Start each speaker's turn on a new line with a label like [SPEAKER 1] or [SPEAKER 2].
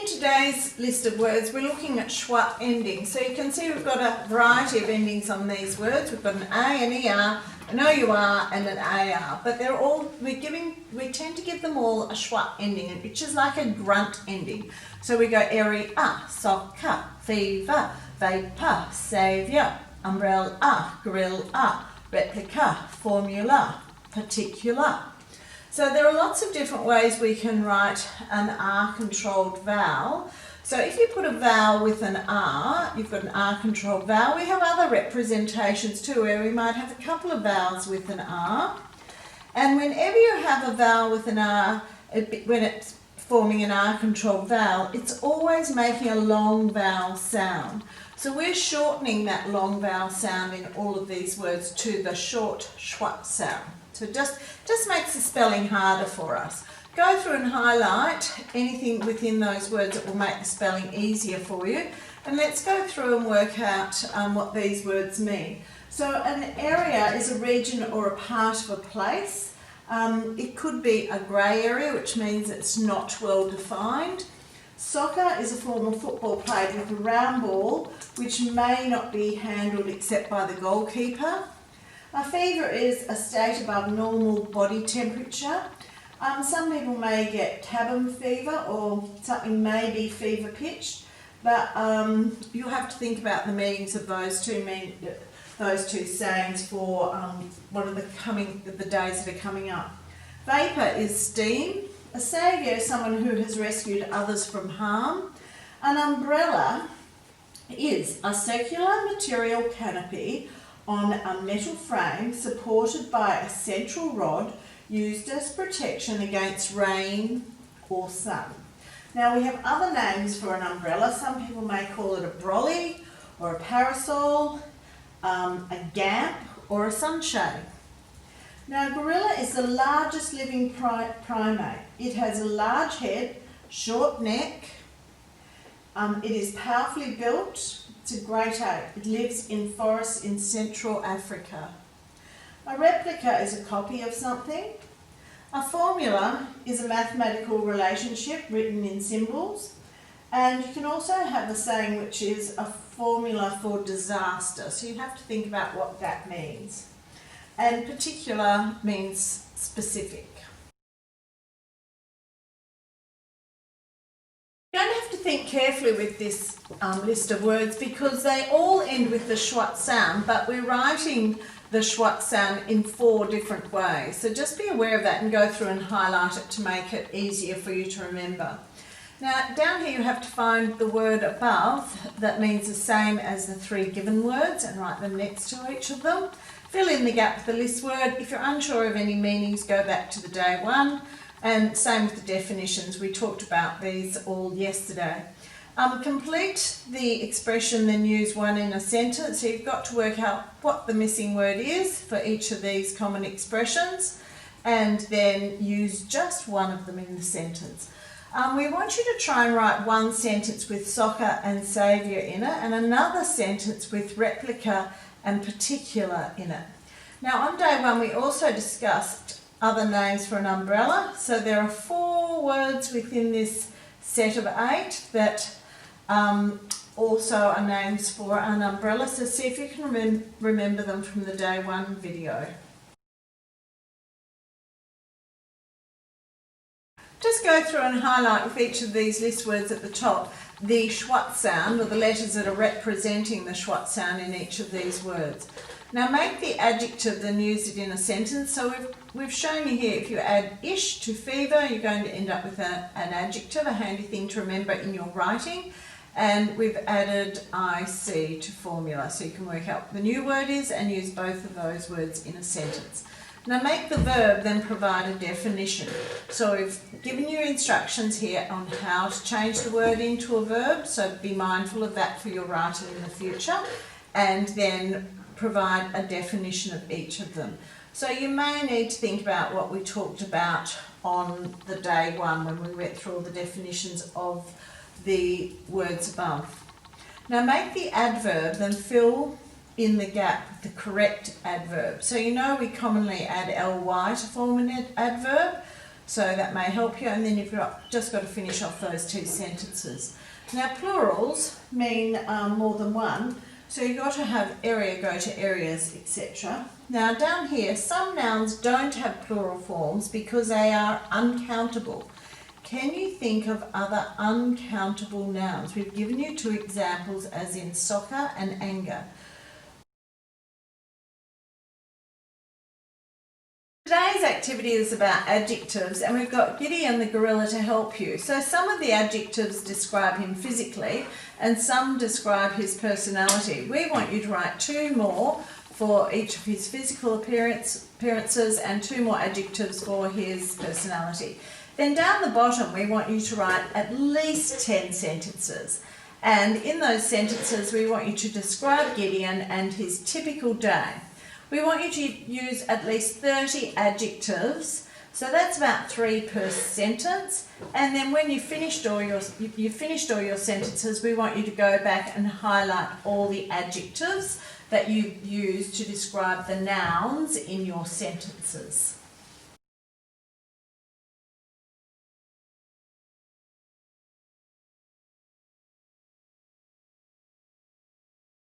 [SPEAKER 1] in today's list of words, we're looking at schwa endings. So you can see we've got a variety of endings on these words. We've got an A, an ER, an OUR, and an AR. But they're all, we tend to give them all a schwa ending, which is like a grunt ending. So we go area, soccer, fever, vapor, saviour, umbrella, gorilla, replica, formula, particular. So there are lots of different ways we can write an R-controlled vowel. So if you put a vowel with an R, you've got an R-controlled vowel. We have other representations too, where we might have a couple of vowels with an R. And whenever you have a vowel with an R, when it's forming an R-controlled vowel, it's always making a long vowel sound. So we're shortening that long vowel sound in all of these words to the short schwa sound. So it just makes the spelling harder for us. Go through and highlight anything within those words that will make the spelling easier for you. And let's go through and work out what these words mean. So an area is a region or a part of a place. It could be a grey area, which means it's not well defined. Soccer is a form of football played with a round ball, which may not be handled except by the goalkeeper. A fever is a state above normal body temperature. Some people may get cabin fever, or something may be fever pitched, but you'll have to think about the meanings of those two sayings for one of the days that are coming up. Vapor is steam. A saviour is someone who has rescued others from harm. An umbrella is a circular material canopy on a metal frame supported by a central rod used as protection against rain or sun. Now we have other names for an umbrella. Some people may call it a brolly or a parasol, a gamp or a sunshade. Now gorilla is the largest living primate. It has a large head, short neck, it is powerfully built. It's a great ape. It lives in forests in Central Africa. A replica is a copy of something. A formula is a mathematical relationship written in symbols. And you can also have a saying which is a formula for disaster. So you have to think about what that means. And particular means specific. You don't have to think carefully with this list of words because they all end with the schwa sound, but we're writing the schwa sound in 4 different ways. So just be aware of that and go through and highlight it to make it easier for you to remember. Now down here you have to find the word above that means the same as the 3 given words and write them next to each of them. Fill in the gap with the list word. If you're unsure of any meanings, go back to the day 1. And same with the definitions. We talked about these all yesterday. Complete the expression, then use one in a sentence. So you've got to work out what the missing word is for each of these common expressions and then use just one of them in the sentence. We want you to try and write one sentence with soccer and saviour in it and another sentence with replica and particular in it. Now on day 1 we also discussed other names for an umbrella. So there are 4 words within this set of 8 that also are names for an umbrella. So see if you can remember them from the day 1 video. Just go through and highlight with each of these list words at the top the schwa sound, or the letters that are representing the schwa sound in each of these words. Now make the adjective, then use it in a sentence. So we've shown you here, if you add ish to fever, you're going to end up with an adjective, a handy thing to remember in your writing. And we've added IC to formula, so you can work out what the new word is and use both of those words in a sentence. Now make the verb, then provide a definition. So we've given you instructions here on how to change the word into a verb, so be mindful of that for your writing in the future, and then provide a definition of each of them. So you may need to think about what we talked about on the day 1 when we went through all the definitions of the words above. Now make the adverb, then fill in the gap with the correct adverb. So you know we commonly add ly to form an adverb. So that may help you, and then you've just got to finish off those 2 sentences. Now plurals mean more than one, so you've got to have area go to areas, etc. Now down here, some nouns don't have plural forms because they are uncountable. Can you think of other uncountable nouns? We've given you 2 examples, as in soccer and anger. Today's activity is about adjectives, and we've got Gideon the gorilla to help you. So some of the adjectives describe him physically and some describe his personality. We want you to write 2 more for each of his physical appearances and 2 more adjectives for his personality. Then down the bottom we want you to write at least 10 sentences. And in those sentences we want you to describe Gideon and his typical day. We want you to use at least 30 adjectives, so that's about 3 per sentence. And then when you've finished all your sentences, we want you to go back and highlight all the adjectives that you use to describe the nouns in your sentences.